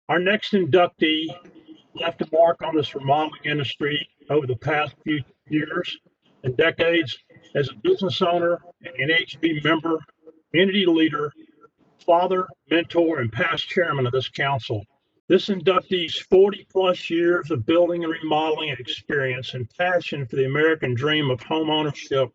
Our next inductee left a mark on this remodeling industry over the past few years and decades as a business owner, an NAHB member, community leader, father, mentor, and past chairman of this council. This inductee's 40 plus years of building and remodeling experience and passion for the American dream of home ownership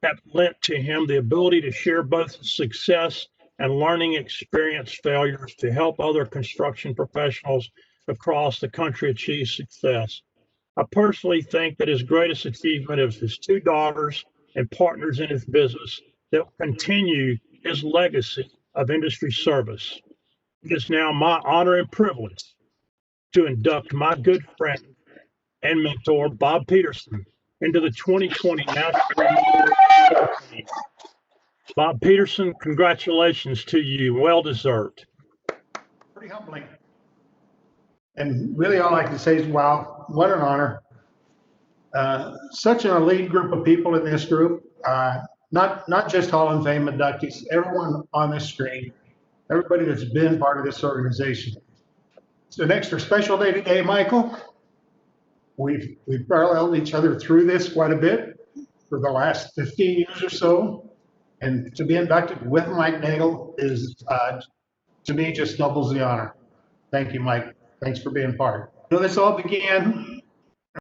have lent to him the ability to share both success and learning experience failures to help other construction professionals across the country achieve success. I personally think that his greatest achievement is his two daughters and partners in his business that will continue his legacy of industry service. It is now my honor and privilege to induct my good friend and mentor, Bob Peterson, into the 2020 NAHB Remodeler. Bob Peterson, congratulations to you. Well deserved. Pretty humbling. And really all I can say is, wow, what an honor. Such an elite group of people in this group, not just Hall of Fame inductees, everyone on this screen, everybody that's been part of this organization. It's an extra special day today, Michael. We've paralleled each other through this quite a bit for the last 15 years or so. And to be inducted with Mike Nagel is, to me, just doubles the honor. Thank you, Mike. Thanks for being part. You know, this all began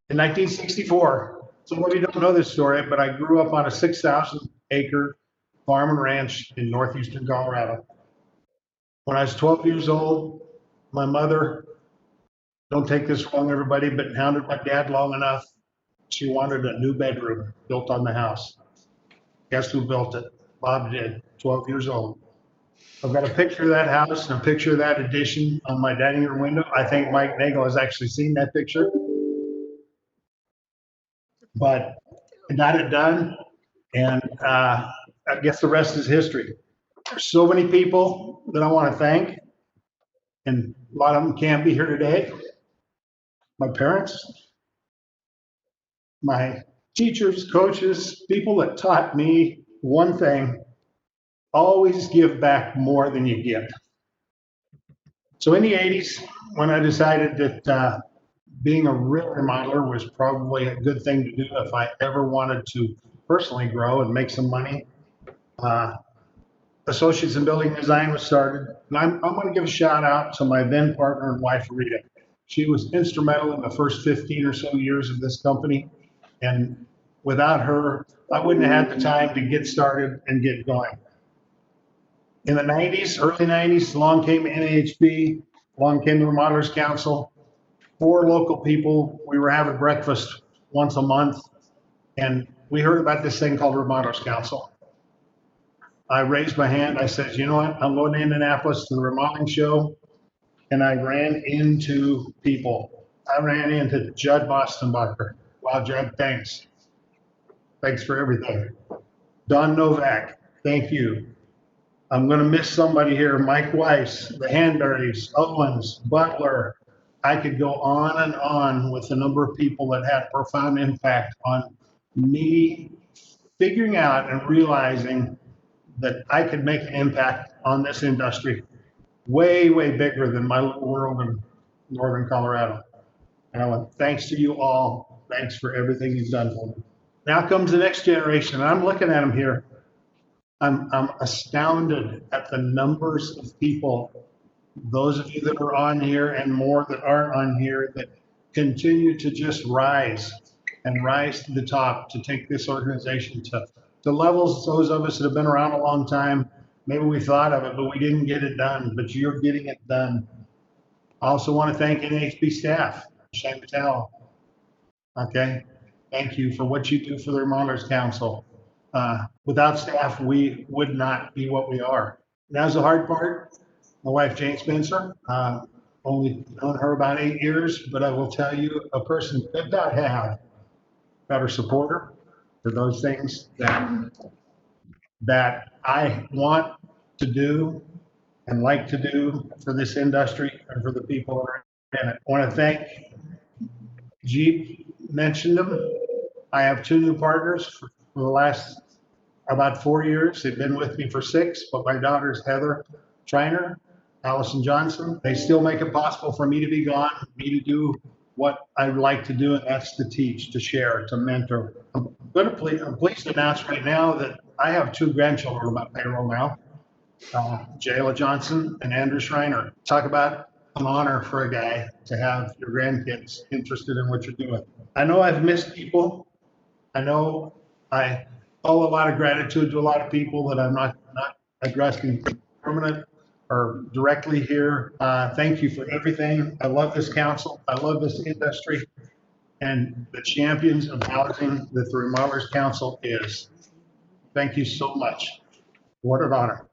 in 1964. Some of you don't know this story, but I grew up on a 6,000-acre farm and ranch in northeastern Colorado. When I was 12 years old, my mother, don't take this wrong, everybody, but hounded my dad long enough. She wanted a new bedroom built on the house. Guess who built it? Bob did, 12 years old. I've got a picture of that house and a picture of that addition on my dining room window. I think Mike Nagel has actually seen that picture. But I got it done, and I guess the rest is history. There's so many people that I want to thank, and a lot of them can't be here today. My parents, my teachers, coaches, people that taught me one thing: always give back more than you get. So in the 80s, when I decided that being a real remodeler was probably a good thing to do if I ever wanted to personally grow and make some money, Associates in Building Design was started. And I'm going to give a shout out to my then partner and wife, Rita. She was instrumental in the first 15 or so years of this company. And without her, I wouldn't have had the time to get started and get going. In the 90s, early 90s, along came NAHB, along came the Remodelers Council. 4 local people, we were having breakfast once a month, and we heard about this thing called Remodelers Council. I raised my hand, I said, you know what, I'm going to Indianapolis to the remodeling show, and I ran into people. I ran into Judd Bostenbacher. Wow, Judd, thanks. Thanks for everything. Don Novak, thank you. I'm going to miss somebody here. Mike Weiss, the Hanberrys, Owens, Butler. I could go on and on with the number of people that had profound impact on me figuring out and realizing that I could make an impact on this industry way, way bigger than my little world in northern Colorado. And I want thanks to you all. Thanks for everything you've done for me. Now comes the next generation. And I'm looking at them here. I'm astounded at the numbers of people, those of you that are on here and more that aren't on here, that continue to just rise and rise to the top to take this organization to levels, those of us that have been around a long time, maybe we thought of it, but we didn't get it done, but you're getting it done. I also want to thank NAHB staff, Shane Patel. Okay, thank you for what you do for the Remodelers Council. Without staff, we would not be what we are. Now's the hard part. My wife, Jane Spencer, only known her about 8 years, but I will tell you, a person could not have better supporter for those things that I want to do and like to do for this industry and for the people that are in it. I want to thank Jeep, mentioned them. I have 2 new partners for the last about 4 years. They've been with me for 6, but my daughter's Heather Triner Allison Johnson. They still make it possible for me to be gone, me to do what I like to do, and that's to teach, to share, to mentor. I'm pleased to announce right now that I have 2 grandchildren on my payroll now, Jayla Johnson and Andrew Schreiner. Talk about an honor for a guy to have your grandkids interested in what you're doing. I know I've missed people. I know I owe a lot of gratitude to a lot of people that I'm not addressing permanent or directly here. Thank you for everything. I love this council. I love this industry, and the champions of housing that the Remodelers Council is. Thank you so much. What an honor.